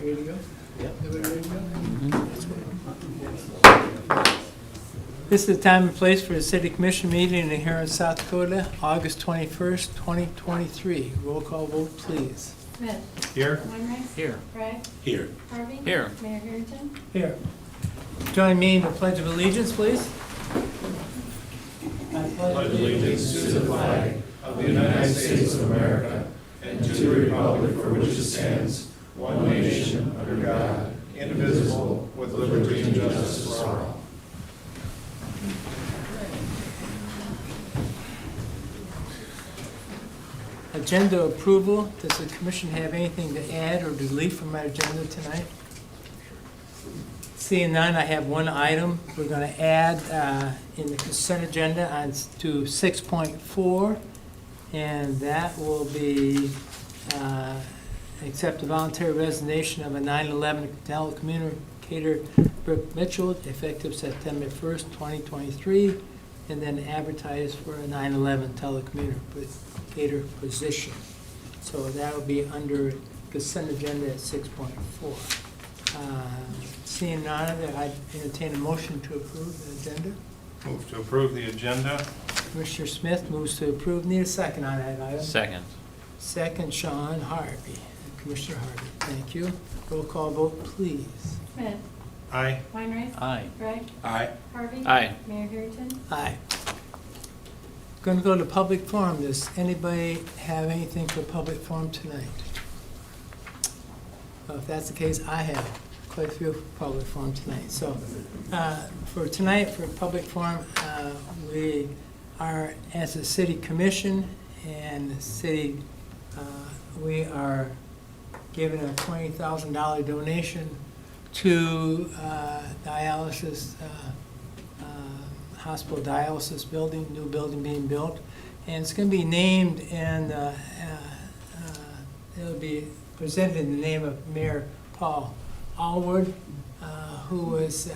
ready to go? Yep. Everybody ready to go? This is the time and place for the City Commission meeting in Huron, South Dakota, August 21st, 2023. Roll call vote, please. Smith. Here. Weinreich. Here. Bragg. Here. Harvey. Here. Mayor Harrington. Here. Join me in the Pledge of Allegiance, please. I pledge allegiance to the flag of the United States of America and to the republic for which it stands, one nation, under God, indivisible, with liberty and justice for all. Agenda approval. Does the commission have anything to add or delete from our agenda tonight? Seeing none, I have one item we're going to add in the consent agenda on to 6.4, and that will be accept the voluntary resignation of a 9/11 telecommunicator, Brooke Mitchell, effective September 1st, 2023, and then advertise for a 9/11 telecommunicator position. So that will be under consent agenda at 6.4. Seeing none, I entertain a motion to approve the agenda. Move to approve the agenda. Commissioner Smith moves to approve. Need a second on that item? Second. Second, Sean Harvey. Commissioner Harvey, thank you. Roll call vote, please. Smith. Aye. Weinreich. Aye. Bragg. Aye. Harvey. Aye. Mayor Harrington. Aye. Going to go to public forum. Does anybody have anything for public forum tonight? Well, if that's the case, I have quite a few public forum tonight. So for tonight, for public forum, we are, as a city commission and the city, we are giving a $20,000 donation to dialysis, hospital dialysis building, new building being built. And it's going to be named, and it'll be presented in the name of Mayor Paul Allward, who was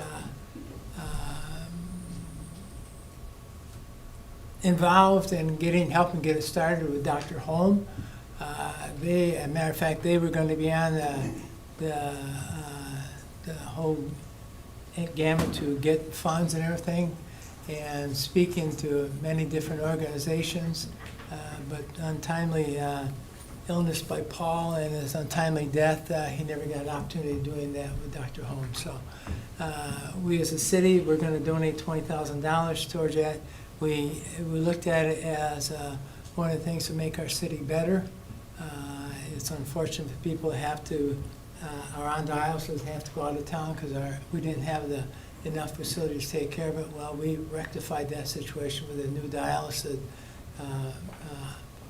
involved in helping get it started with Dr. Holm. As a matter of fact, they were going to be on the whole gamut to get funds and everything, and speaking to many different organizations, but untimely illness by Paul and his untimely death, he never got an opportunity of doing that with Dr. Holmes. So we as a city, we're going to donate $20,000 towards that. We looked at it as one of the things to make our city better. It's unfortunate that people have to, are on dialysis, have to go out of town because we didn't have enough facilities to take care of it. Well, we rectified that situation with a new dialysis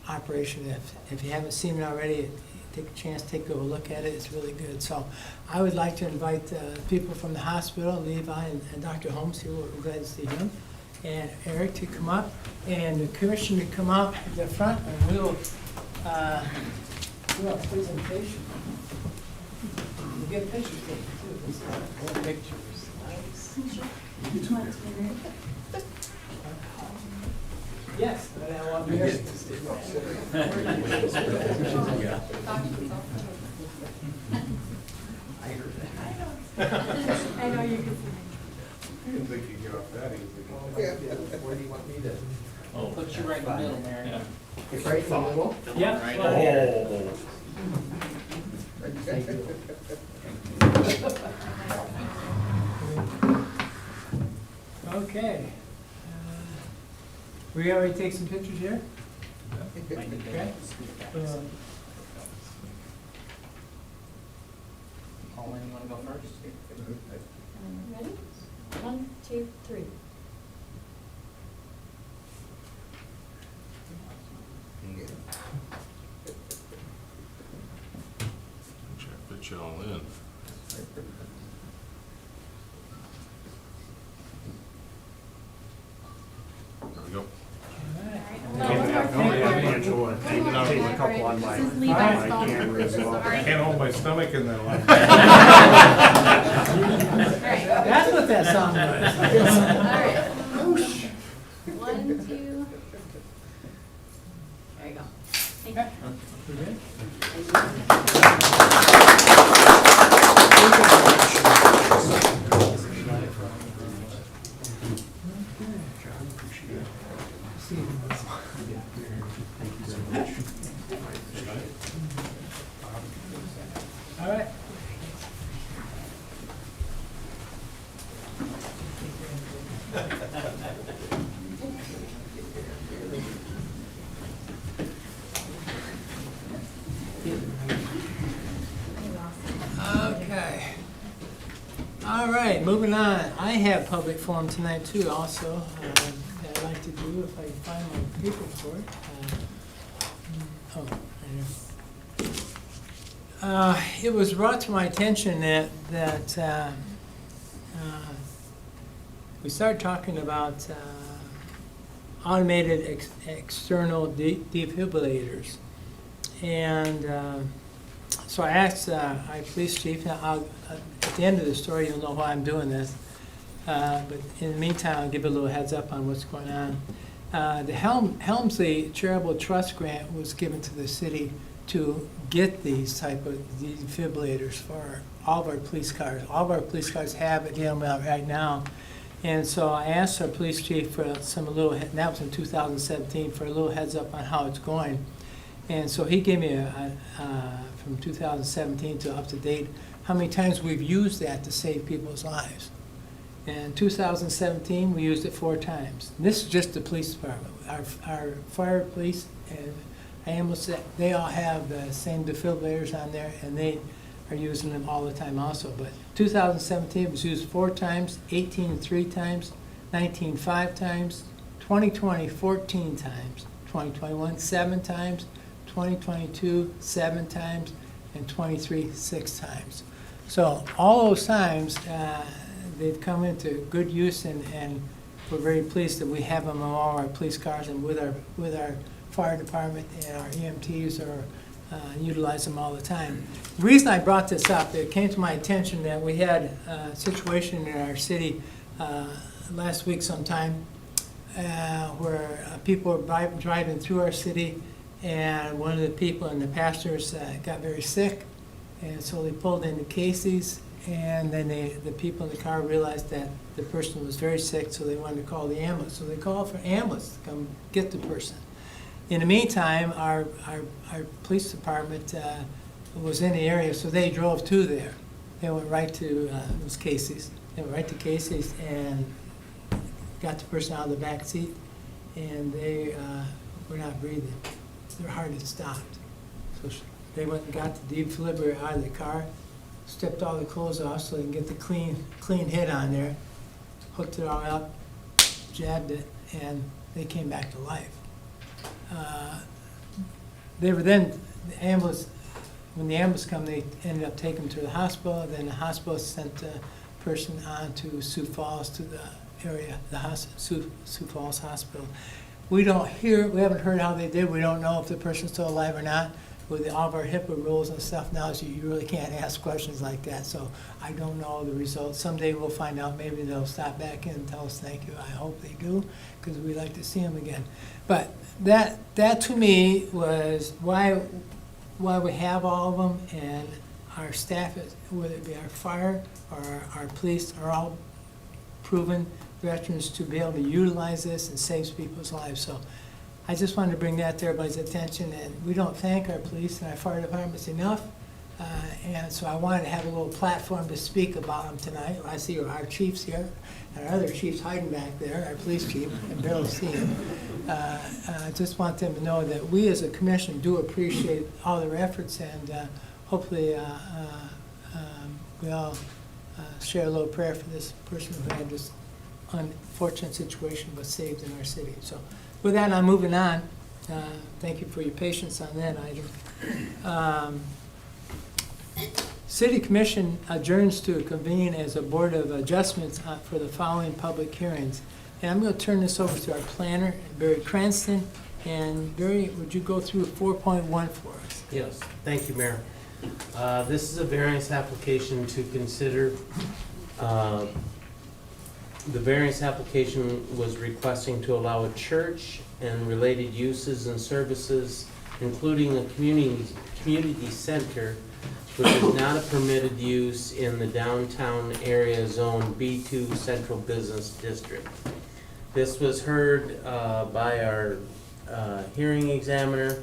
operation. If you haven't seen it already, take a chance, take a look at it. It's really good. So I would like to invite people from the hospital, Levi and Dr. Holmes, who we're glad to see him, and Eric to come up, and the commission to come up at the front, and we'll do a presentation. We'll get pictures taken too. More pictures. Yes, but I want to hear. I know you can. I didn't think you'd get off that easy. Where do you want me to? Oh, put you right in the middle, Mary. Right in the middle? Yeah. Right well, here. Okay. We already take some pictures here? Okay. Colin, you want to go first? Ready? 1, 2, 3. Try to fit you all in. There we go. A couple on my This is Levi's fault. camera as well. I can't hold my stomach in there long. That's what that song was. All right. 1, 2. There you go. Thank you. We're good? All right. Okay. All right, moving on. I have public forum tonight too also, that I'd like to do if I can find my paper for it. Oh, right here. It was brought to my attention that we started talking about automated external defibrillators. And so I asked our police chief, now at the end of the story you'll know why I'm doing this, but in the meantime I'll give you a little heads up on what's going on. The Helmsley Charitable Trust Grant was given to the city to get these type of defibrillators for all of our police cars. All of our police cars have it in them right now. And so I asked our police chief for and that was in 2017, for a little heads up on how it's going. And so he gave me from 2017 to up to date, how many times we've used that to save people's lives. In 2017, we used it 4 times. And this is just the police department. Our fire, police, and ambulance, they all have the same defibrillators on there, and they are using them all the time also. But 2017 was used 4 times, 18 3 times, 19 5 times, 2020 14 times, 2021 7 times, 2022 7 times, and 23 6 times. So all those times they've come into good use, and we're very pleased that we have them on all our police cars and with our fire department, and our EMTs are utilize them all the time. The reason I brought this up, it came to my attention that we had a situation in our city last week sometime where people were driving through our city, and one of the people and the pastors got very sick, and so they pulled into Casey's, and then the people in the car realized that the person was very sick, so they wanted to call the ambulance. So they called for ambulance to come get the person. In the meantime, our police department was in the area, so they drove to there. They went right to it was Casey's. They went right to Casey's and got the person out of the back seat, and they were not breathing. Their heart had stopped. So they went and got the defibrillator out of the car, stripped all the clothes off so they can get the clean hit on there, hooked it all up, jabbed it, and they came back to life. They were then, when the ambulance come, they ended up taking them to the hospital. Then the hospital sent the person on to Sioux Falls, to the area, Sioux Falls Hospital. We haven't heard how they did. We don't know if the person's still alive or not. With all of our HIPAA rules and stuff now, so you really can't ask questions like that. So I don't know the results. Someday we'll find out. Maybe they'll stop back in and tell us thank you. I hope they do, because we'd like to see them again. But that to me was why we have all of them, and our staff, whether it be our fire or our police, are all proven veterans to be able to utilize this and saves people's lives. So I just wanted to bring that to everybody's attention, and we don't thank our police and our fire departments enough, and so I wanted to have a little platform to speak about them tonight. I see our chiefs here, and our other chiefs hiding back there, our police chief, and barely see him. I just want them to know that we as a commission do appreciate all their efforts, and hopefully we all share a little prayer for this person who had this unfortunate situation but saved in our city. So with that, I'm moving on. Thank you for your patience on that item. City Commission adjourns to convene as a Board of Adjustments for the following public hearings. And I'm going to turn this over to our planner, Barry Cranston. And Barry, would you go through 4.1 for us? Yes, thank you, Mayor. This is a variance application to consider. The variance application was requesting to allow a church and related uses and services, including a community center, which is not a permitted use in the downtown area zone B2 Central Business District. This was heard by our hearing examiner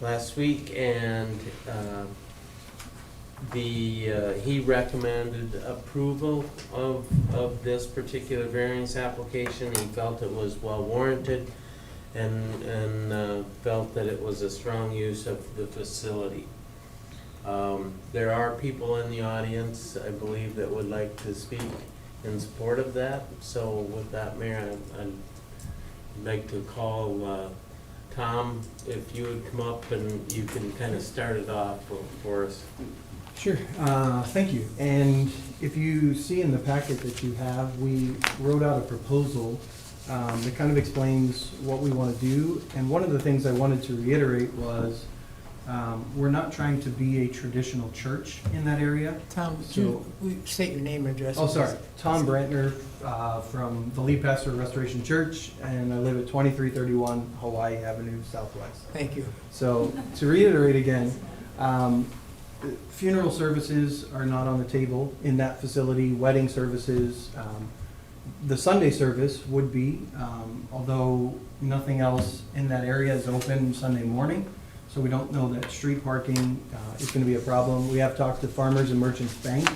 last week, and he recommended approval of this particular variance application. He felt it was well warranted and felt that it was a strong use of the facility. There are people in the audience, I believe, that would like to speak in support of that. So with that, Mayor, I'd like to call Tom, if you would come up and you can kind of start it off for us. Sure, thank you. And if you see in the packet that you have, we wrote out a proposal that kind of explains what we want to do. And one of the things I wanted to reiterate was we're not trying to be a traditional church in that area. Tom, would you state your name and address? Oh, sorry, Tom Brantner from the lead pastor of Restoration Church, and I live at 2331 Hawaii Avenue Southwest. Thank you. So to reiterate again, funeral services are not on the table in that facility, wedding services. The Sunday service would be, although nothing else in that area is open Sunday morning, so we don't know that street parking is going to be a problem. We have talked to Farmers and Merchants Bank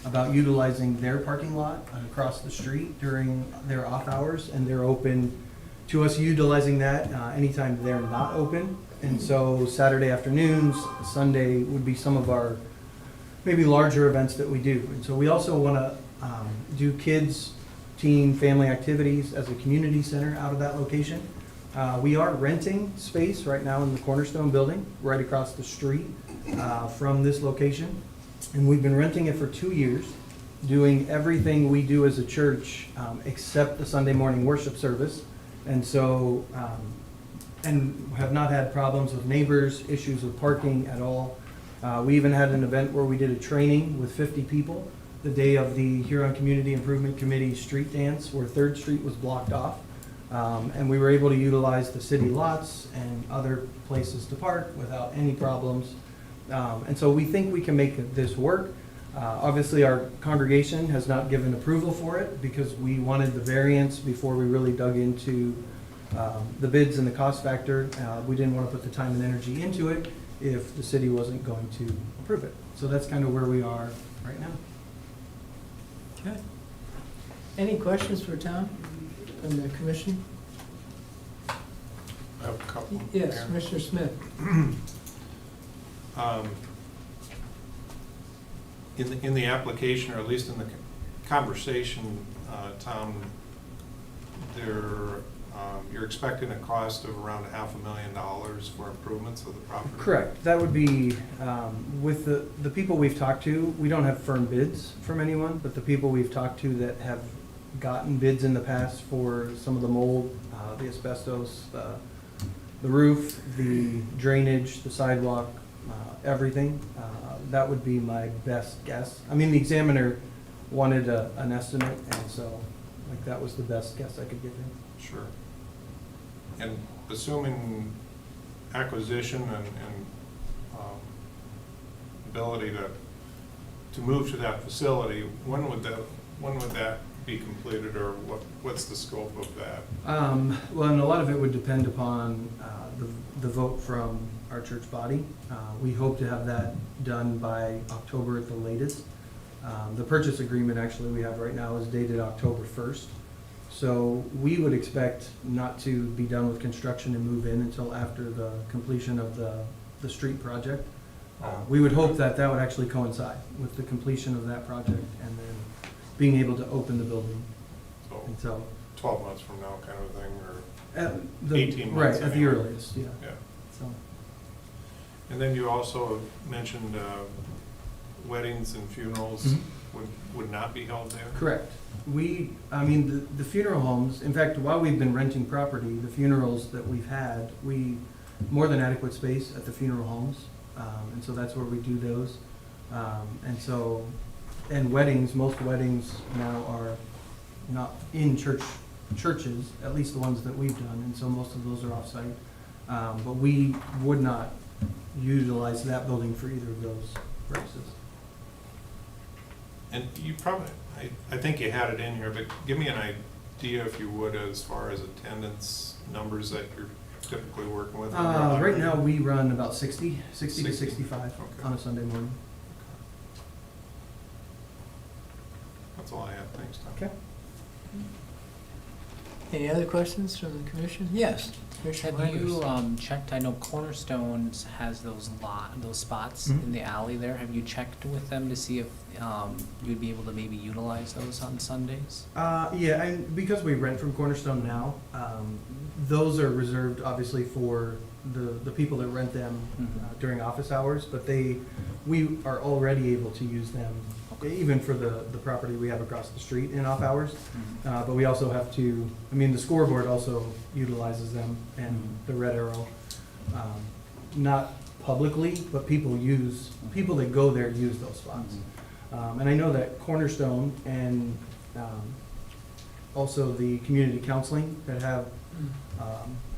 about utilizing their parking lot across the street during their off hours, and they're open to us utilizing that anytime they're not open. And so Saturday afternoons, Sunday would be some of our maybe larger events that we do. And so we also want to do kids, teen, family activities as a community center out of that location. We are renting space right now in the Cornerstone building, right across the street from this location. And we've been renting it for 2 years, doing everything we do as a church except the Sunday morning worship service. And so, and have not had problems with neighbors, issues with parking at all. We even had an event where we did a training with 50 people the day of the Huron Community Improvement Committee street dance, where 3rd Street was blocked off. And we were able to utilize the city lots and other places to park without any problems. And so we think we can make this work. Obviously, our congregation has not given approval for it because we wanted the variance before we really dug into the bids and the cost factor. We didn't want to put the time and energy into it if the city wasn't going to approve it. So that's kind of where we are right now. Okay. Any questions for Tom from the commission? I have a couple. Yes, Mayor. Commissioner Smith. In the application, or at least in the conversation, Tom, you're expecting a cost of around $500,000 for improvements of the property? Correct. That would be, with the people we've talked to, we don't have firm bids from anyone, but the people we've talked to that have gotten bids in the past for some of the mold, the asbestos, the roof, the drainage, the sidewalk, everything, that would be my best guess. I mean, the examiner wanted an estimate, and so like that was the best guess I could give him. Sure. And assuming acquisition and ability to move to that facility, when would that be completed, or what's the scope of that? Well, and a lot of it would depend upon the vote from our church body. We hope to have that done by October at the latest. The purchase agreement actually we have right now is dated October 1st. So we would expect not to be done with construction and move in until after the completion of the street project. We would hope that that would actually coincide with the completion of that project and then being able to open the building. So And so, 12 months from now kind of thing, or? at the, 18 months, right, at I the mean. earliest, yeah. Yeah. So, And then you also mentioned weddings and funerals Mhm. would not be held there? correct. I mean, the funeral homes, in fact, while we've been renting property, the funerals that we've had, more than adequate space at the funeral homes. And so that's where we do those. And weddings, most weddings now are not in churches, at least the ones that we've done, and so most of those are off-site. But we would not utilize that building for either of those purposes. And you probably, I think you had it in here, but give me an idea, if you would, as far as attendance numbers that you're typically working with. Right now, we run about 60 to 60? 65 Okay. on a Sunday morning. That's all I have. Thanks, Tom. Okay. Any other questions from the commission? Yes. Commissioner Have you Weigers. checked, I know Cornerstones has those spots Mhm. in the alley there. Have you checked with them to see if you'd be able to maybe utilize those on Sundays? Yeah, and because we rent from Cornerstone now, those are reserved obviously for the people that rent them during office hours, but we are already able to use them even for the property we have across the street in off hours. But we also have to, I mean, the scoreboard also utilizes them and the Red Arrow. Not publicly, but people that go there use those spots. And I know that Cornerstone and also the community counseling that have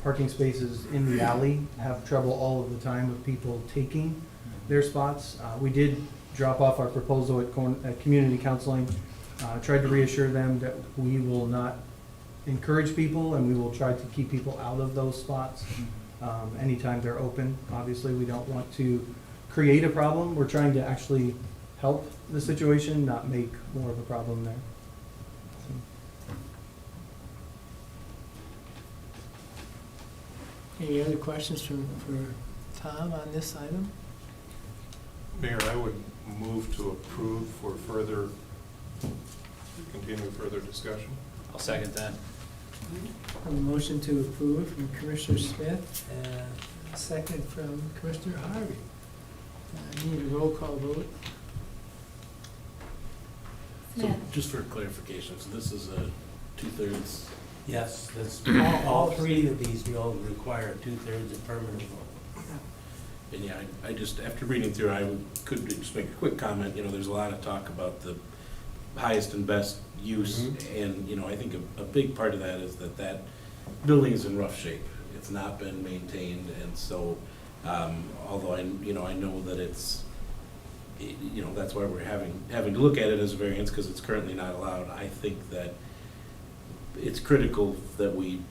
parking spaces in the alley have trouble all of the time with people taking their spots. We did drop off our proposal at community counseling, tried to reassure them that we will not encourage people and we will try to keep people out of those spots anytime they're open. Obviously, we don't want to create a problem. We're trying to actually help the situation, not make more of a problem there. Any other questions for Tom on this item? Mayor, I would move to approve for continue further discussion. I'll second that. A motion to approve from Commissioner Smith, and a second from Commissioner Harvey. Need a roll call vote. Smith. So just for clarification, so this is a 2/3? Yes, that's, all three of these will require 2/3 affirmative vote. And yeah, I just, after reading through, I could just make a quick comment. You know, there's a lot of talk about the highest and best use, and, you know, I think a big part of that is that building is in rough shape. It's not been maintained, and so, although I know that it's, you know, that's why we're having to look at it as a variance, because it's currently not allowed. I think that it's critical that we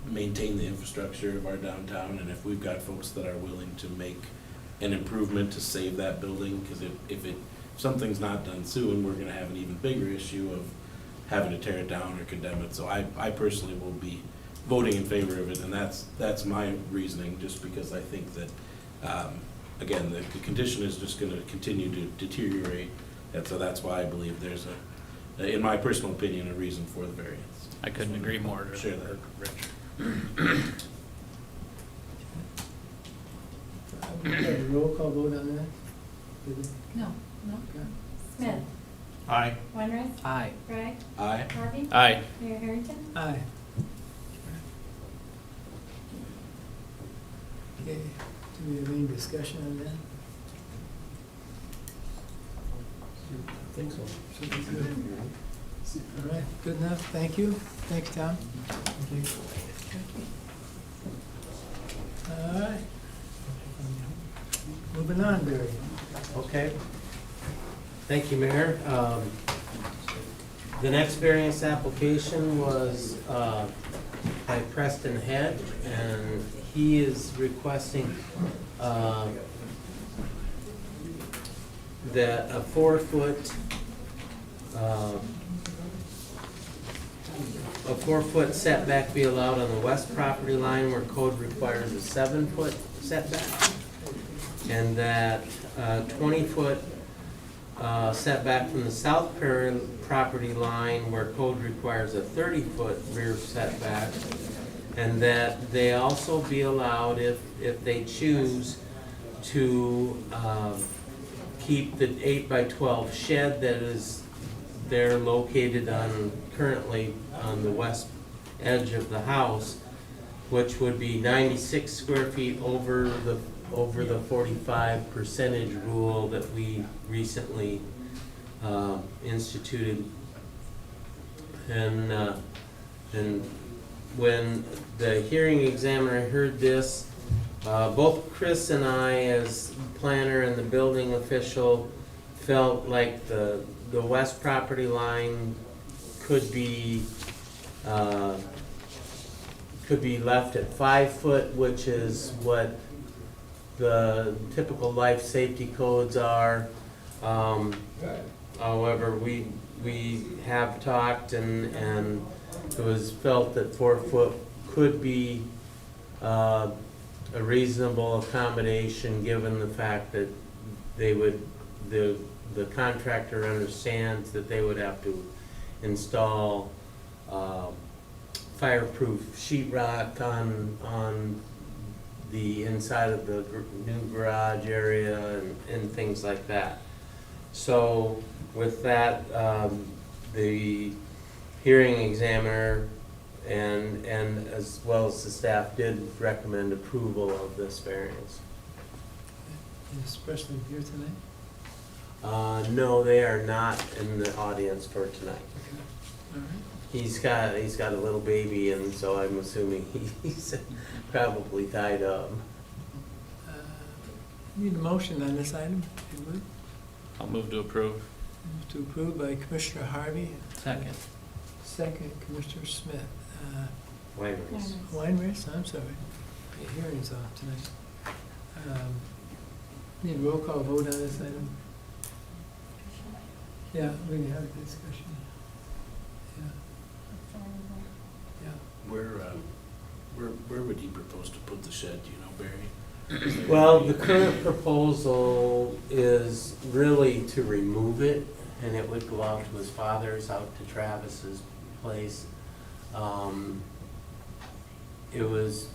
maintain the infrastructure of our downtown, and if we've got folks that are willing to make an improvement to save that building, because if something's not done soon, we're gonna have an even bigger issue of having to tear it down or condemn it. So I personally will be voting in favor of it, and that's my reasoning, just because I think that, again, the condition is just gonna continue to deteriorate, and so that's why I believe there's in my personal opinion, a reason for the variance. I couldn't agree more. Share that, Rich. We have a roll call vote on that? No. Okay. Smith. Aye. Weinrich. Aye. Bragg. Aye. Harvey. Aye. Mayor Harrington. Aye. Okay, do we have any discussion on that? I think so. Should be good. All right, good enough, thank you. Thanks, Tom. All right. Moving on, Barry. Okay. Thank you, Mayor. The next variance application was by Preston Head, and he is requesting that a 4-foot setback be allowed on the west property line where code requires a 7-foot setback, and that 20-foot setback from the south property line where code requires a 30-foot rear setback, and that they also be allowed, if they choose, to keep the 8x12 shed that is there located currently on the west edge of the house, which would be 96 square feet over the 45% rule that we recently instituted. And when the hearing examiner heard this, both Chris and I, as planner and the building official, felt like the west property line could be left at 5 foot, which is what the typical life safety codes are. However, we have talked and it was felt that 4 foot could be a reasonable accommodation, given the fact that they would, the contractor understands that they would have to install fireproof sheetrock on the inside of the new garage area and things like that. So with that, the hearing examiner and as well as the staff did recommend approval of this variance. Is this person here tonight? No, they are not in the audience for tonight. Okay. All right. He's got a little baby, and so I'm assuming he's probably tied up. Need a motion on this item, if you would. I'll move to approve. Move to approve by Commissioner Harvey, Second. second Commissioner Smith. Waivers. Weinrich, I'm sorry. The hearing's off tonight. Need a roll call vote on this item? Yeah, we can have a discussion. Yeah, yeah. Where would you propose to put the shed, do you know, Barry? Well, the current proposal is really to remove it, and it would go out to his father's, out to Travis's place. It was,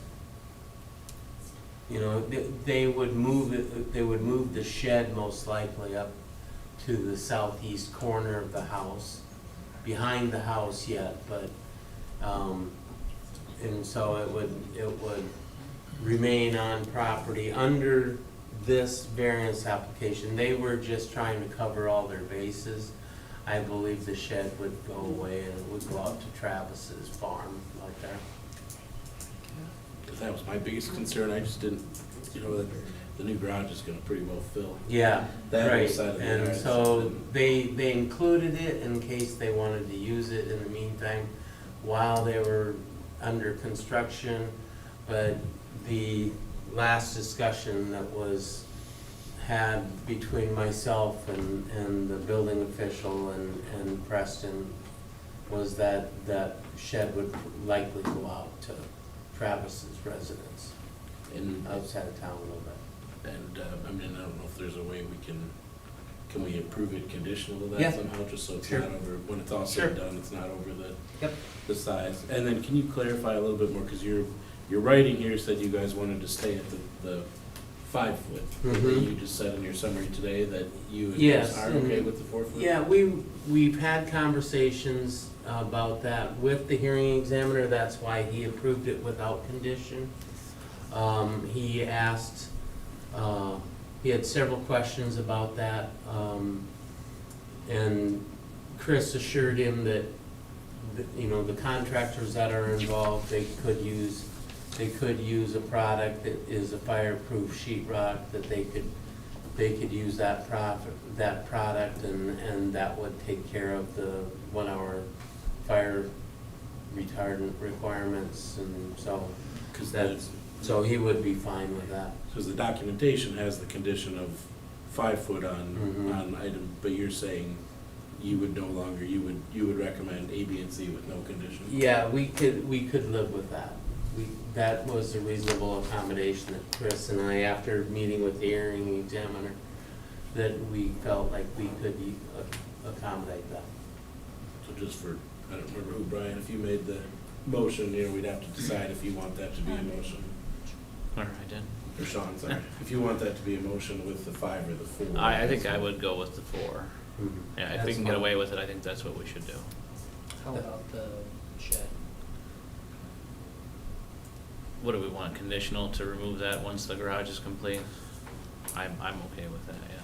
you know, they would move it, they would move the shed most likely up to the southeast corner of the house, behind the house yet, but, and so it would remain on property under this variance application. They were just trying to cover all their bases. I believe the shed would go away and it would go out to Travis's farm out there. Because that was my biggest concern, I just didn't, you know, that the new garage is gonna pretty well fill. Yeah, That right, side of the and yard. so they included it in case they wanted to use it in the meantime while they were under construction, but the last discussion that was had between myself and the building official and Preston was that that shed would likely go out to Travis's residence And, outside of town a little bit. and, I mean, I don't know if there's a way we can we approve it conditional to Yeah. that somehow, just so it's Sure. not over, when it's all Sure. said and done, it's not over Yep. the size. And then can you clarify a little bit more, because your writing here said you guys wanted to stay at the 5 foot. And then Mhm. you just said in your summary today that you and Yes, Chris are and- okay with the 4 foot? Yeah, we've had conversations about that with the hearing examiner, that's why he approved it without condition. He asked, he had several questions about that, and Chris assured him that, you know, the contractors that are involved, they could use a product that is a fireproof sheetrock, that they could use that product, and that would take care of the 1 hour fire retardant requirements, and so Because that's, so he would be fine with that. the documentation has the condition of 5 foot Mhm. on item, but you're saying you would no longer, you would recommend A, B, and C with no condition? Yeah, we could live with that. That was a reasonable accommodation that Chris and I, after meeting with the hearing examiner, that we felt like we could accommodate that. So just for, I don't remember who, Brian, if you made the motion, you know, we'd have to decide if you want that to be a motion. Or I did. Or Sean, sorry. If you want that to be a motion with the 5 or the 4. I think I would go with the 4. Mhm. Yeah, if we That's can get fine. away with it, I think that's what we should do. How about the shed? What do we want, conditional to remove that once the garage is complete? I'm okay with that, yes.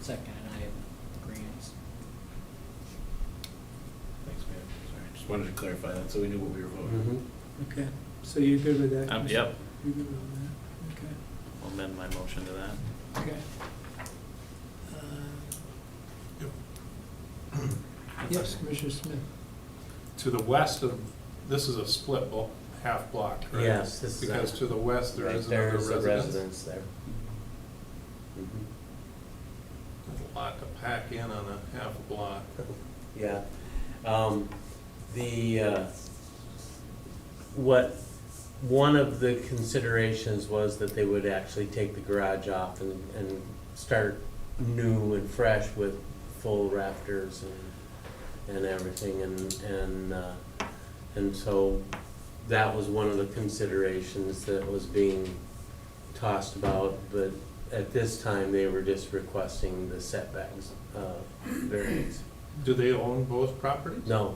Second, and I have agreements. Thanks, man. Sorry, just wanted to clarify that so we knew what we were voting. Mhm. Okay, so you're good with that? Commissioner? Yep, You're good with that? Okay. I'll amend my motion to that. Okay. Yes, Commissioner Smith. To the west of, this is a split half block, correct? Yes, this is. Because to the west, there right is there another is a residence. residence there. Mhm. That's a lot to pack in on a half a block. Yeah. What, one of the considerations was that they would actually take the garage off and start new and fresh with full rafters and everything, and so that was one of the considerations that was being tossed about, but at this time, they were just requesting the setbacks, variance. Do they own both properties? No,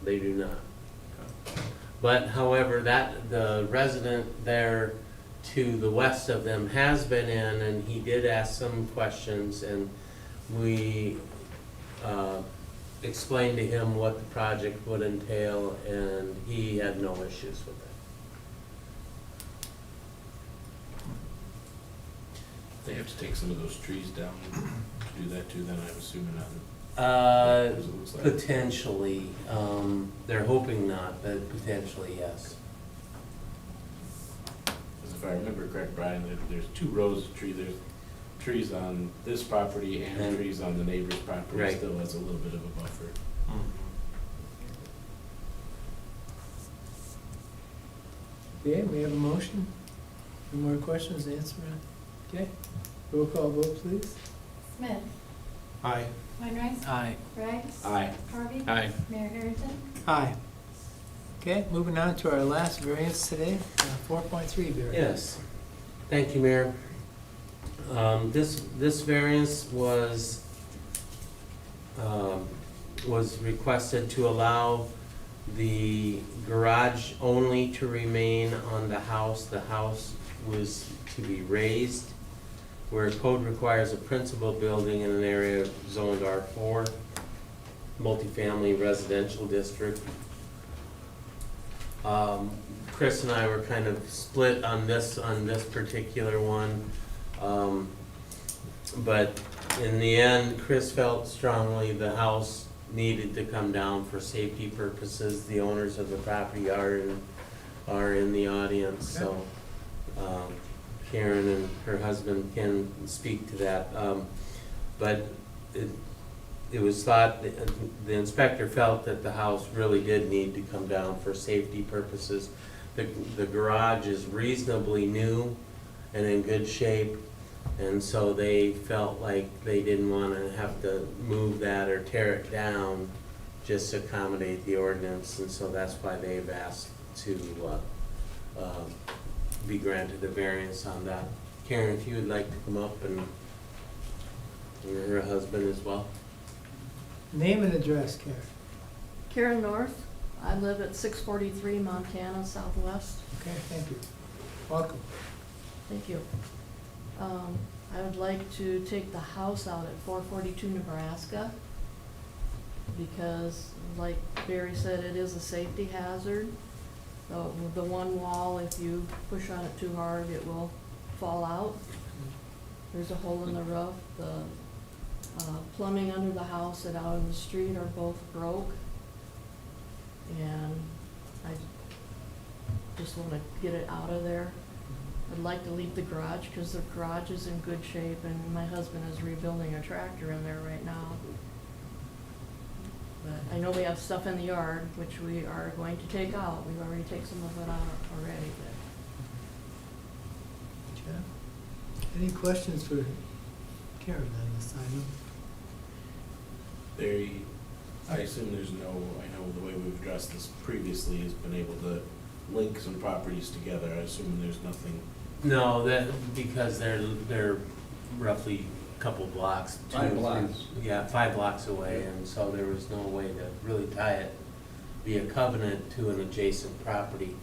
they do not. But however, the resident there to the west of them has been in, and he did ask some questions, and we explained to him what the project would entail, and he had no issues with it. They have to take some of those trees down to do that too, then I'm assuming on. Uh, as it looks like. Potentially, they're hoping not, but potentially, yes. Because if I remember correct, Brian, there's 2 rows of trees. There's trees on this property and And- trees on the neighbor's property. Right. Still has a little bit of a buffer. Okay, we have a motion. Any more questions to answer? Okay, roll call vote, please. Smith, Aye. Weinreich, Aye. Braggs, Aye. Harvey. Aye. Mayor Harrington. Aye. Okay, moving on to our last variance today, 4.3 variance. Yes, thank you, Mayor. This variance was requested to allow the garage only to remain on the house. The house was to be raised, where code requires a principal building in an area zoned R4, multifamily residential district. Chris and I were kind of split on this particular one. But in the end, Chris felt strongly the house needed to come down for safety purposes. The owners of the property are in the audience, so Karen and her husband can speak to that. But it was thought, the inspector felt that the house really did need to come down for safety purposes. The garage is reasonably new and in good shape, and so they felt like they didn't want to have to move that or tear it down just to accommodate the ordinance, and so that's why they've asked to be granted a variance on that. Karen, if you would like to come up, and her husband as well. Name and address, Karen. Karen North. I live at 643 Montana Southwest. Okay, thank you. Welcome. Thank you. I would like to take the house out at 442 Nebraska because, like Barry said, it is a safety hazard. The one wall, if you push on it too hard, it will fall out. There's a hole in the roof. The plumbing under the house and out in the street are both broke. And I just want to get it out of there. I'd like to leave the garage because the garage is in good shape and my husband is rebuilding a tractor in there right now. But I know we have stuff in the yard, which we are going to take out. We've already taken some of it out already, but Okay. Any questions for Karen on this item? I assume there's no, I know the way we've addressed this previously has been able to link some properties together. I assume there's nothing. No, because they're roughly a couple blocks. 5 blocks. Yeah, 5 blocks away, and so there was no way to really tie it via covenant to an adjacent property.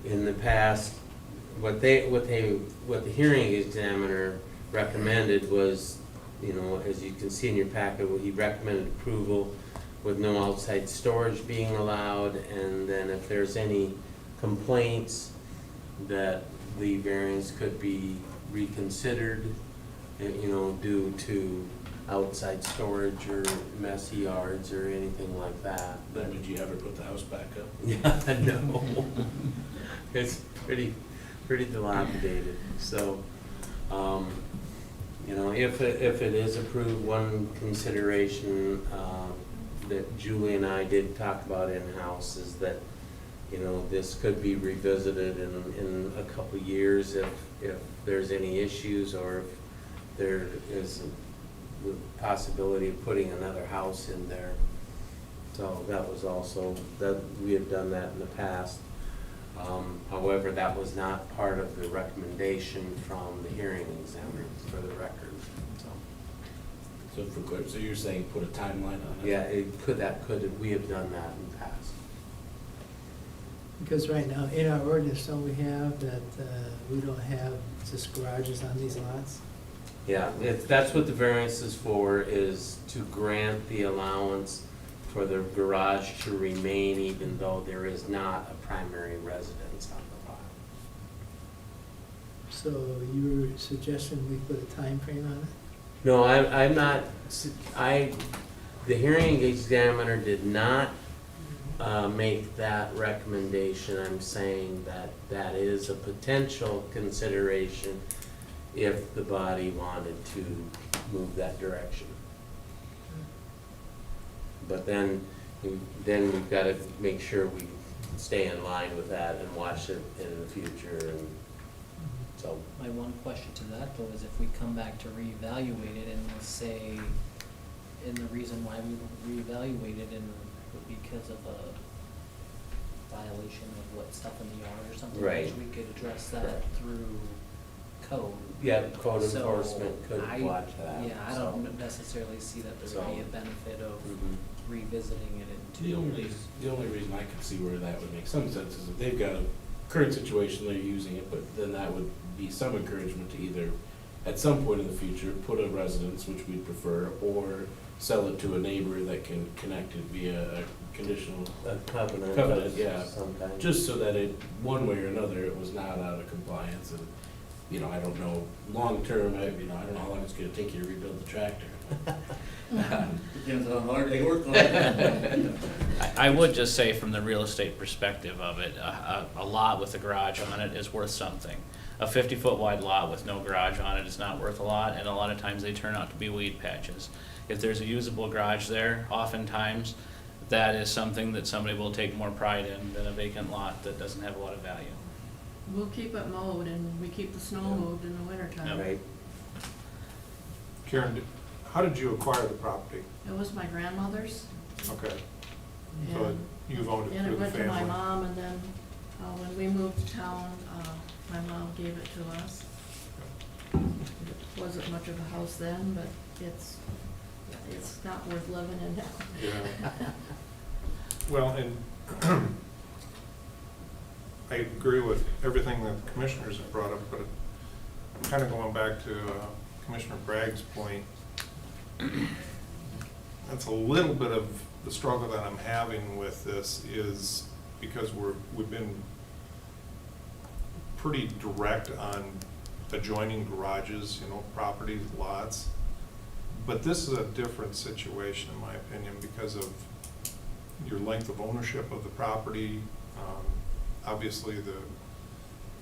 In the past, what the hearing examiner recommended was, you know, as you can see in your packet, he recommended approval with no outside storage being allowed, and then if there's any complaints, that the variance could be reconsidered, you know, due to outside storage or messy yards or anything like that. Then did you ever put the house back up? Yeah, no. It's pretty dilapidated, so, you know, if it is approved, one consideration, that Julie and I did talk about in-house is that, you know, this could be revisited in a couple of years if there's any issues or if there is the possibility of putting another house in there. So that was also, that we have done that in the past. However, that was not part of the recommendation from the hearing examiner for the record, so. So for clear, so you're saying put a timeline on it? Yeah, we have done that in the past. Because right now, in our ordinance, don't we have that we don't have just garages on these lots? Yeah, that's what the variance is for, is to grant the allowance for the garage to remain even though there is not a primary residence on the lot. So you were suggesting we put a time frame on it? No, I'm not, the hearing examiner did not make that recommendation. I'm saying that that is a potential consideration if the body wanted to move that direction. But then we've got to make sure we stay in line with that and watch it in the future, and so. My one question to that though is if we come back to reevaluate it and we'll say, and the reason why we reevaluate it and because of a violation of what stuff in the yard or something, Right. which we could address that through code. Yeah, code So enforcement could I- watch that. Yeah, I so. don't necessarily see that there would be a So- benefit of Mhm. revisiting it in 2 The years. only reason I could see where that would make some sense is if they've got a current situation, they're using it, but then that would be some encouragement to either, at some point in the future, put a residence, which we'd prefer, or sell it to a neighbor that can connect it via a conditional, A covenant. Covenant, of yeah. some kind. just so that it, one way or another, it was not out of compliance. And, you know, I don't know, long-term, I don't know how long it's gonna take you to rebuild the tractor. Depends on how hard they work on it. I would just say from the real estate perspective of it, a lot with a garage on it is worth something. A 50-foot wide lot with no garage on it is not worth a lot, and a lot of times they turn out to be weed patches. If there's a usable garage there, oftentimes, that is something that somebody will take more pride in than a vacant lot that doesn't have a lot of value. We'll keep it mowed and we keep the snow moved in the wintertime. Right. Karen, how did you acquire the property? It was my grandmother's, Okay, so and, you've owned it and through it the went to my family? mom, and then, when we moved to town, my mom gave it to us. It wasn't much of a house then, but it's not worth living in now. Yeah. Well, and I agree with everything that the commissioners have brought up, but kind of going back to Commissioner Bragg's point, that's a little bit of the struggle that I'm having with this is because we've been pretty direct on adjoining garages, you know, properties, lots. But this is a different situation, in my opinion, because of your length of ownership of the property. Obviously,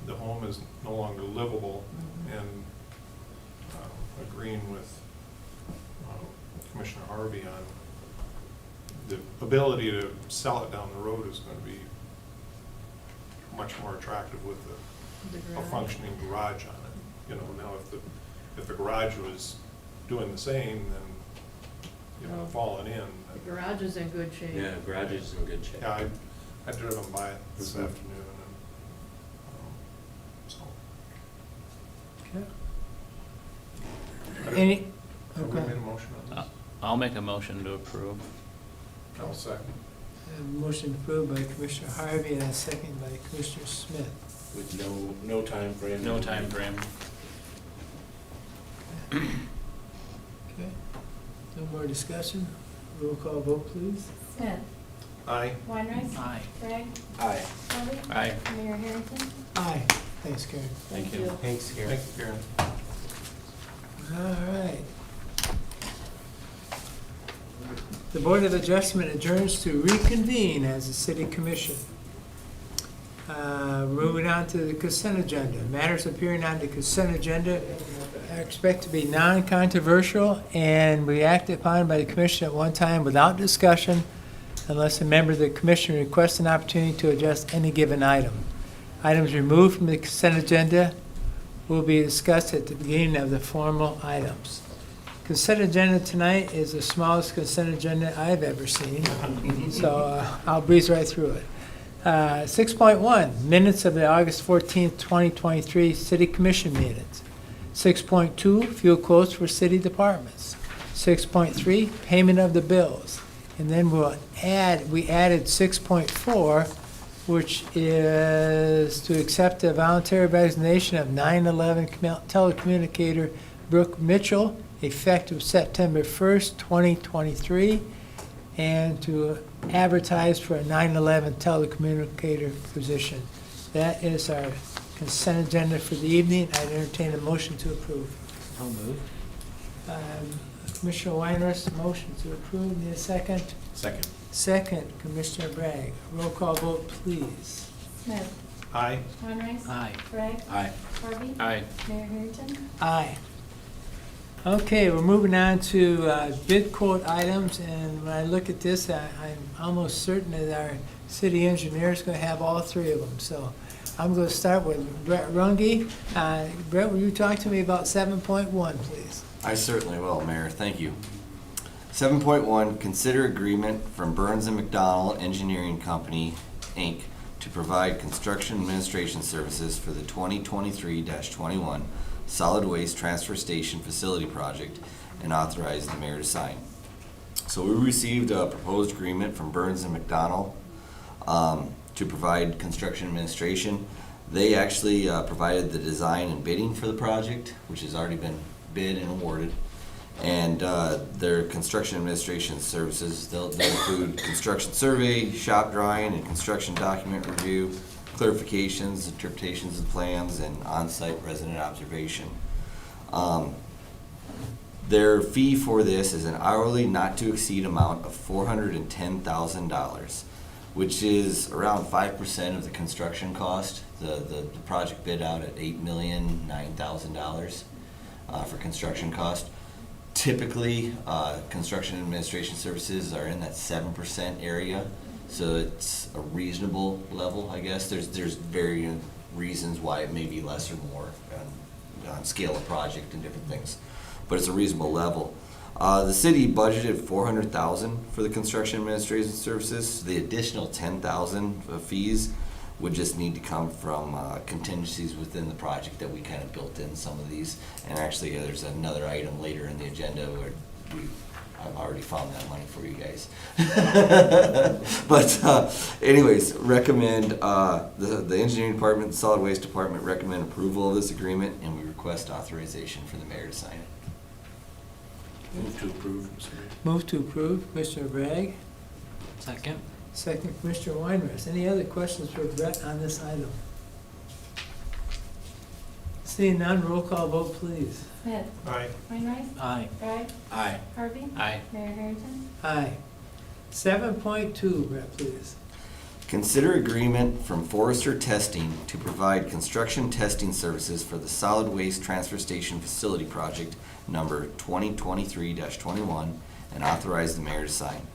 the home is no longer livable, and agreeing with Commissioner Harvey on the ability to sell it down the road is going to be much more attractive with The a garage. functioning garage on it. You know, now if the garage was doing the same, then, you know, Well, falling in. The garage is in good shape. Yeah, garage is in good shape. Yeah, I driven by it this Mhm. afternoon, and, so. Okay. Any, Have we okay. made a motion on this? I'll make a motion to approve. I'll second. Motion approved by Commissioner Harvey and a second by Commissioner Smith. With no time frame. No time frame. Okay. No more discussion? Roll call vote, please. Smith. Aye. Weinreich. Aye. Bragg. Aye. Harvey. Aye. Mayor Harrington. Aye. Thanks, Karen. Thank you. Thanks, Gary. Thank you, Karen. All right. The Board of Adjustment adjourns to reconvene as a city commission. Moving on to the consent agenda. Matters appearing on the consent agenda are expected to be non-controversial and reacted upon by the commission at one time without discussion unless a member of the commission requests an opportunity to address any given item. Items removed from the consent agenda will be discussed at the beginning of the formal items. Consent agenda tonight is the smallest consent agenda I've ever seen, so I'll breeze right through it. 6.1, minutes of the August 14th, 2023 City Commission meetings. 6.2, fuel quotes for city departments. 6.3, payment of the bills. And then we added 6.4, which is to accept the voluntary resignation of 9/11 telecommunicator Brooke Mitchell, effective September 1st, 2023, and to advertise for a 9/11 telecommunicator position. That is our consent agenda for the evening. I'd entertain a motion to approve. I'll move. Commissioner Weinrich, motion to approve. Need a second? Second. Second, Commissioner Bragg. Roll call vote, please. Smith. Aye. Wainwright. Aye. Bragg. Aye. Harvey. Aye. Mayor Harrington. Aye. Okay, we're moving on to bid quote items, and when I look at this, I'm almost certain that our city engineer is going to have all three of them. So I'm going to start with Brett Runge. Brett, will you talk to me about 7.1, please? I certainly will, Mayor. Thank you. 7.1, consider agreement from Burns & McDonnell Engineering Company, Inc. to provide construction administration services for the 2023-21 Solid Waste Transfer Station Facility Project and authorize the mayor to sign. So we received a proposed agreement from Burns & McDonnell to provide construction administration. They actually provided the design and bidding for the project, which has already been bid and awarded. And their construction administration services, they'll include construction survey, shop drawing, and construction document review, clarifications, interpretations of plans, and on-site resident observation. Their fee for this is an hourly not-to-exceed amount of $410,000, which is around 5% of the construction cost. The project bid out at $8,009,000 for construction cost. Typically, construction administration services are in that 7% area, so it's a reasonable level, I guess. There's varying reasons why it may be less or more on scale of project and different things, but it's a reasonable level. The city budgeted $400,000 for the construction administration services. The additional $10,000 of fees would just need to come from contingencies within the project that we kind of built in some of these. And actually, there's another item later in the agenda where I've already found that money for you guys. But anyways, recommend, the engineering department, the solid waste department recommend approval of this agreement, and we request authorization for the mayor to sign it. Move to approve. Move to approve, Commissioner Bragg. Second. Second, Commissioner Weinrich. Any other questions for Brett on this item? Seeing none, roll call vote, please. Smith. Aye. Wainwright. Aye. Bragg. Aye. Harvey. Aye. Mayor Harrington. Aye. 7.2, Brett, please. Consider agreement from Forrester Testing to provide construction testing services for the solid waste transfer station facility project number 2023-21 and authorize the mayor to sign.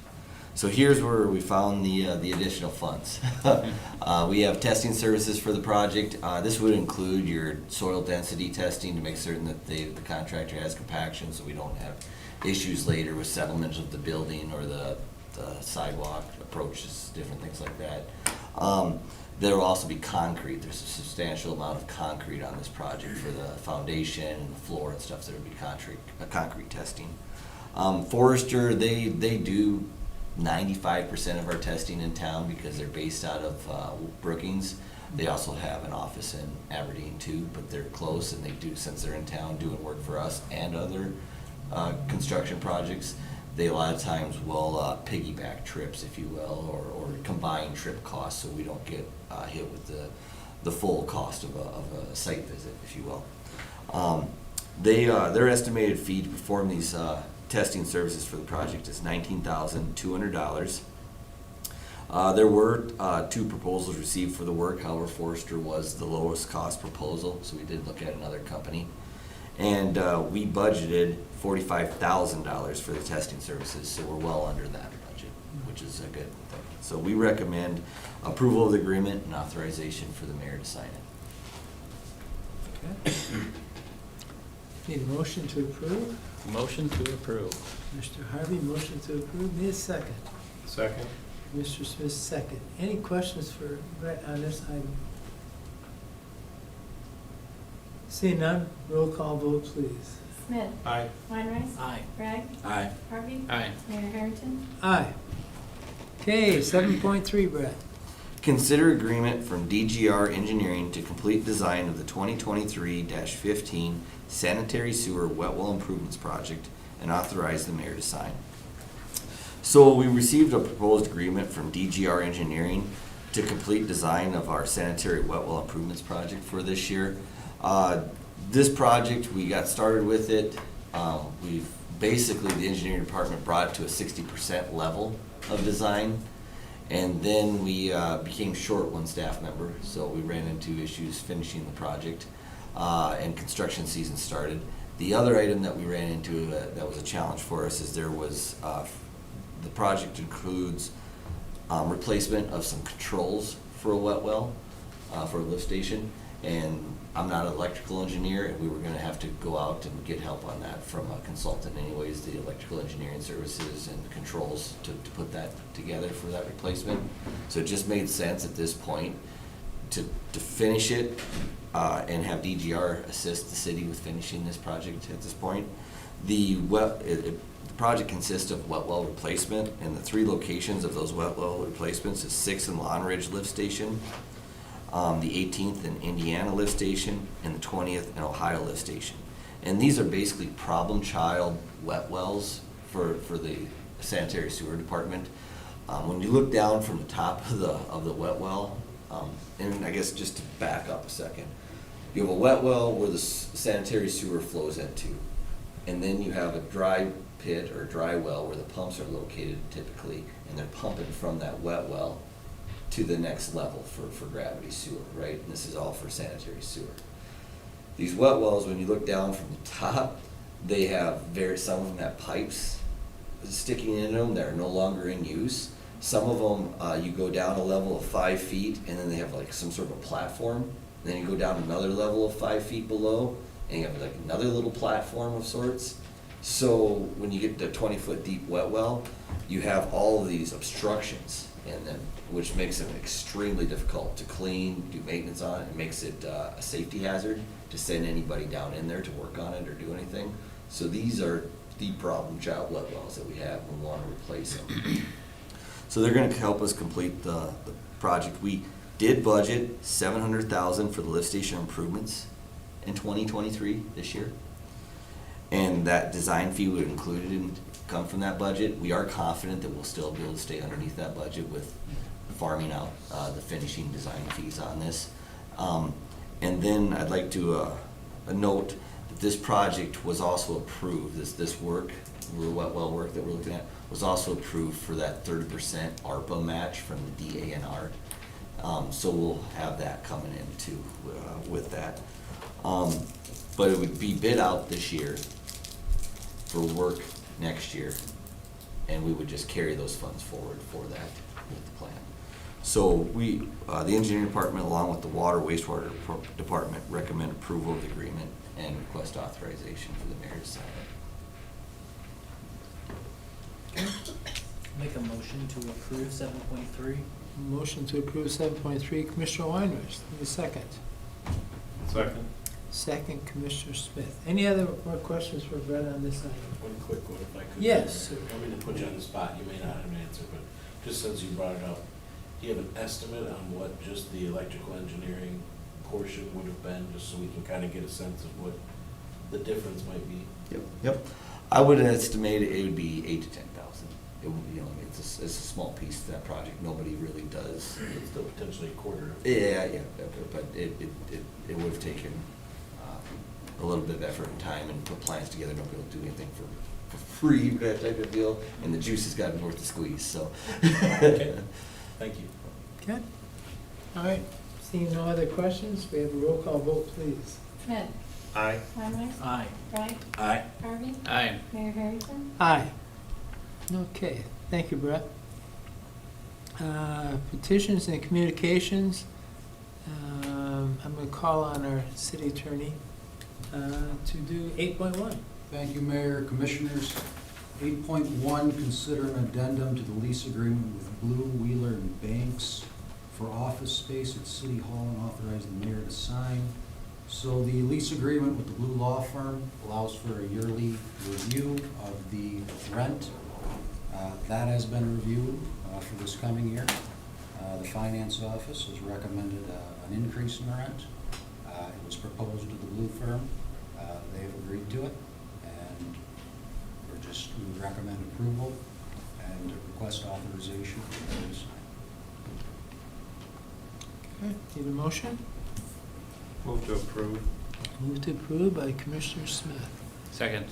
So here's where we found the additional funds. We have testing services for the project. This would include your soil density testing to make certain that the contractor has compaction, so we don't have issues later with settlement of the building or the sidewalk approaches, different things like that. There will also be concrete. There's a substantial amount of concrete on this project for the foundation and the floor and stuff, so there will be concrete testing. Forrester, they do 95% of our testing in town because they're based out of Brookings. They also have an office in Aberdeen too, but they're close, and they do, since they're in town doing work for us and other construction projects, they a lot of times will piggyback trips, if you will, or combine trip costs, so we don't get hit with the full cost of a site visit, if you will. Their estimated fee to perform these testing services for the project is $19,200. There were 2 proposals received for the work. However, Forrester was the lowest cost proposal, so we did look at another company. And we budgeted $45,000 for the testing services, so we're well under that budget, which is a good thing. So we recommend approval of the agreement and authorization for the mayor to sign it. Okay. Need a motion to approve? Motion to approve. Mr. Harvey, motion to approve. Need a second. Second. Mr. Smith, second. Any questions for Brett on this item? Seeing none, roll call vote, please. Smith. Aye. Weinrice. Aye. Bragg. Aye. Harvey. Aye. Mayor Harrington. Aye. Okay, 7.3, Brett. Consider agreement from DGR Engineering to complete design of the 2023-15 sanitary sewer wet well improvements project and authorize the mayor to sign. So we received a proposed agreement from DGR Engineering to complete design of our sanitary wet well improvements project for this year. This project, we got started with it. We've basically, the engineering department brought it to a 60% level of design. And then we became short one staff member, so we ran into issues finishing the project, and construction season started. The other item that we ran into that was a challenge for us is there was, the project includes replacement of some controls for a wet well, for a lift station. And I'm not an electrical engineer, and we were gonna have to go out and get help on that from a consultant anyways, the electrical engineering services and controls to put that together for that replacement. So it just made sense at this point to finish it, and have DGR assist the city with finishing this project at this point. The project consists of wet well replacement, and the 3 locations of those wet well replacements is 6 in Lawn Ridge Lift Station, the 18th in Indiana Lift Station, and the 20th in Ohio Lift Station. And these are basically problem child wet wells for the sanitary sewer department. When you look down from the top of the wet well, and I guess just to back up a second, you have a wet well where the sanitary sewer flows into, and then you have a dry pit or dry well where the pumps are located typically, and they're pumping from that wet well to the next level for gravity sewer, right? And this is all for sanitary sewer. These wet wells, when you look down from the top, they have some of them have pipes sticking in them that are no longer in use. Some of them, you go down a level of 5 feet, and then they have like some sort of a platform. Then you go down another level of 5 feet below, and you have like another little platform of sorts. So when you get to a 20-foot deep wet well, you have all of these obstructions, and then which makes it extremely difficult to clean, do maintenance on it. It makes it a safety hazard to send anybody down in there to work on it or do anything. So these are the problem child wet wells that we have and we want to replace them. So they're going to help us complete the project. We did budget $700,000 for the lift station improvements in 2023 this year. And that design fee would included and come from that budget. We are confident that we'll still be able to stay underneath that budget with farming out the finishing design fees on this. And then I'd like to note that this project was also approved, this work, wet well work that we're looking at, was also approved for that 30% ARPA match from the DANR. So we'll have that coming in too with that. But it would be bid out this year for work next year, and we would just carry those funds forward for that with the plan. So we, the engineering department, along with the water wastewater department, recommend approval of the agreement and request authorization for the mayor to sign it. Make a motion to approve 7.3. Motion to approve 7.3, Commissioner Weinrich. Need a second. Second. Second, Commissioner Smith. Any other more questions for Brett on this item? One quick one, if I could. Yes. I don't mean to put you on the spot, you may not have an answer, but just since you brought it up, do you have an estimate on what just the electrical engineering portion would have been, just so we can kind of get a sense of what the difference might be? Yep. I would estimate it would be $8,000 to $10,000. It would, you know, it's a small piece to that project. Nobody really does. It's still potentially a quarter. Yeah, but it would have taken a little bit of effort and time and put plans together. Nobody will do anything for free, that type of deal, and the juice has got to be worth the squeeze, so. Okay. Thank you. Good. All right, seeing no other questions, we have a roll call vote, please. Smith. Aye. Weinrich. Aye. Wright. Aye. Harvey. Aye. Mayor Harrington. Aye. Okay, thank you, Brett. Petitions and communications. I'm going to call on our city attorney to do 8.1. Thank you, Mayor, Commissioners. 8.1, consider an addendum to the lease agreement with Blue, Wheeler, and Banks for office space at City Hall and authorize the mayor to sign. So the lease agreement with the Blue Law Firm allows for a yearly review of the rent. That has been reviewed for this coming year. The Finance Office has recommended an increase in the rent. It was proposed to the Blue Firm. They have agreed to it, and we would recommend approval and request authorization for the mayor to sign. Okay, need a motion? Move to approve. Move to approve by Commissioner Smith. Second.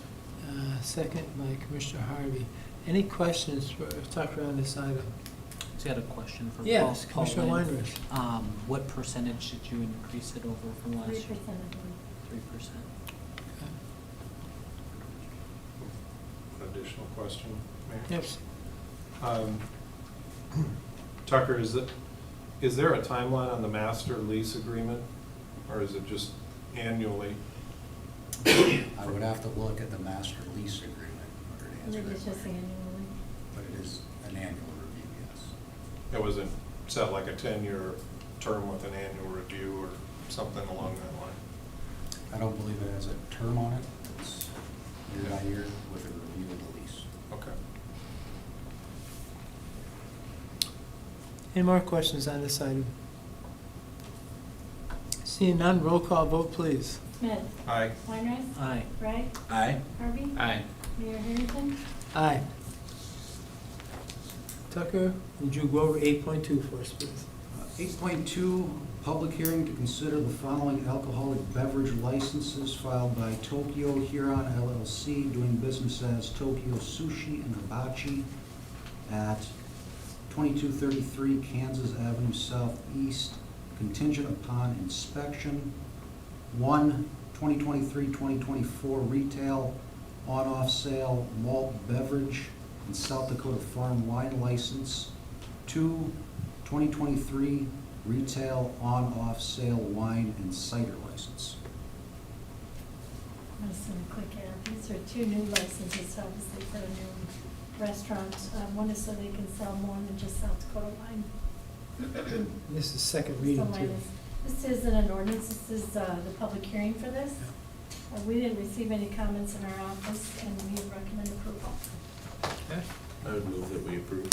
Second by Commissioner Harvey. Any questions for, talk around this item? So I had a question for Paul. Yes, Paul Commissioner Lynn. Weinrich. What percentage did you increase it over from last 3% year? of 3%. Additional question, Mayor? Yes. Tucker, is there a timeline on the master lease agreement, or is it just annually? I would have to look at the master lease agreement in order to I answer think that it's just question. annually. But it is an annual review, yes. It wasn't set like a 10-year term with an annual review or something along that line? I don't believe it has a term on it. It's year by year with a review of the lease. Okay. Any more questions on this item? Seeing none, roll call vote, please. Smith. Aye. Weinrich. Aye. Wright. Aye. Harvey. Aye. Mayor Harrington. Aye. Tucker, would you go over 8.2 for us, please? 8.2, public hearing to consider the following alcoholic beverage licenses filed by Tokyo Huron LLC, doing business as Tokyo Sushi and Hibachi at 2233 Kansas Avenue Southeast, contingent upon inspection. 1, 2023-2024 retail on-off sale malt beverage and South Dakota farm wine license. 2, 2023 retail on-off sale wine and cider license. Just a quick add, these are 2 new licenses, obviously, for a new restaurant. One is so they can sell more than just South Dakota wine. This is second So reading, mine too. This isn't an ordinance, this is the public hearing for this. We didn't receive any comments in our office, and we recommend approval. Okay. I would move that we approve.